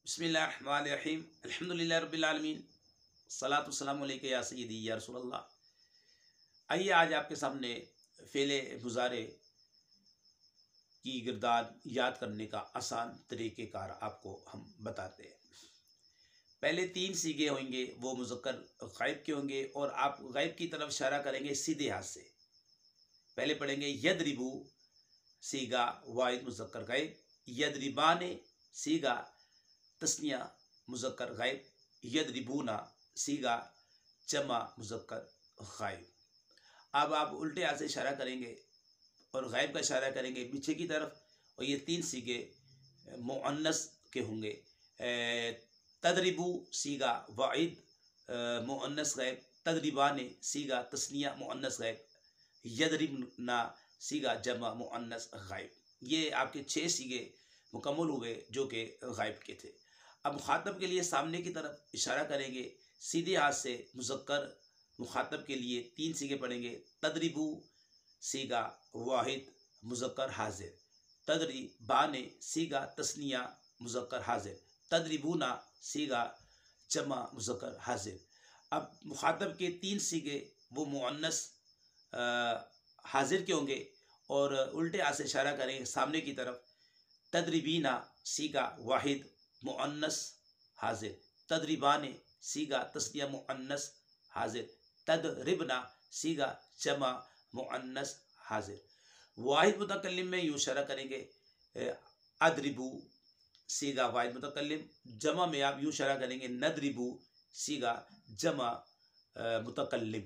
बिस्मिल्लाहिर्रहमानिर्रहीम अल्हम्दुलिल्लाहि रब्बिल आलमीन सलातु वस्सलामु अलैका या सय्यदी या रसूलल्लाह। आइए आज आपके सामने फ़ेले मुज़ारे की गिरदाद याद करने का आसान तरीक़ेकार आपको हम बताते हैं। पहले 3 सीगे होंगे, वो मुज़क्कर ग़ाइब के होंगे और आप ग़ाइब की तरफ इशारा करेंगे सीधे हाथ से। पहले पढ़ेंगे यदरिबू सीगा वाहिद मुज़क्कर ग़ाइब, यदरिबाने सीगा तस्निया मुज़क्कर ग़ाइब, यदरिबूना सीगा जमा मुज़क्कर ग़ाइब। अब आप उल्टे हाथ से इशारा करेंगे और ग़ाइब का इशारा करेंगे पीछे की तरफ, और ये 3 सीगे मुअन्नस के होंगे। तदरिबू सीगा वाहिद मुअन्नस ग़ाइब, तदरिबाने सीगा तस्निया मुअन्नस ग़ाइब, यदरिबना सीगा जमा मुअन्नस ग़ाइब। ये आपके 6 सीगे मुकम्मल हुए जो कि ग़ाइब के थे। अब मुखातब के लिए सामने की तरफ इशारा करेंगे सीधे हाथ से। मुज़क्कर मुखातब के लिए 3 सीगे पढ़ेंगे। तदरिबू सीगा वाहिद मुज़क्कर हाजिर, तदरिबाने सीगा तस्निया मुज़क्कर हाजिर, तदरिबूना सीगा जमा मुज़क्कर हाजिर। अब मुखातब के 3 सीगे वो मुअन्नस हाजिर के होंगे और उल्टे हाथ से इशारा करेंगे सामने की तरफ। तदरिबीना सीगा वाहिद मुअन्नस हाजिर, तदरिबाने सीगा तस्निया मुअन्नस हाजिर, तदरिबना सीगा जमा मुअन्नस हाजिर। वाहिद मुतकल्लिम में यूँ इशारा करेंगे अदरिबू सीगा वाहिद मुतकल्लिम, जमा में आप यूँ इशारा करेंगे नदरिबू सीगा जमा मुतकल्लिम।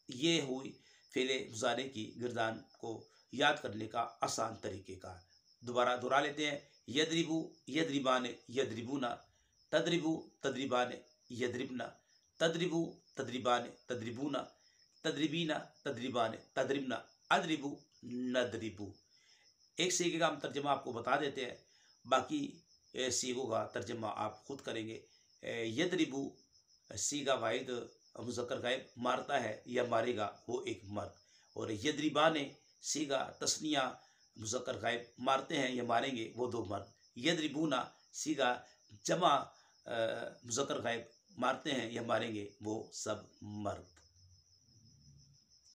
ये हुई फ़ेले मुज़ारे की गिरदान को याद करने का आसान तरीक़ेकार। दोबारा दोहरा लेते हैं। यदरिबू यदरिबाने यदरिबूना, तदरिबू तदरिबाने यदरिबना, तदरिबू तदरिबाने तदरिबूना, तदरिबीना तदरिबाने तदरिबना, अदरिबू नदरिबू। एक सीगे का हम तर्जमा आपको बता देते हैं, बाकी सीगों का तर्जमा आप खुद करेंगे। यदरिबू सीगा वाहिद मुज़क्कर ग़ाइब, मारता है या मारेगा वो एक मर्द। और यदरिबाने सीगा तस्निया मुज़क्कर ग़ाइब, मारते हैं या मारेंगे वो 2 मर्द। यदरिबूना सीगा जमा मुज़क्कर ग़ाइब, मारते हैं या मारेंगे वो सब मर्द।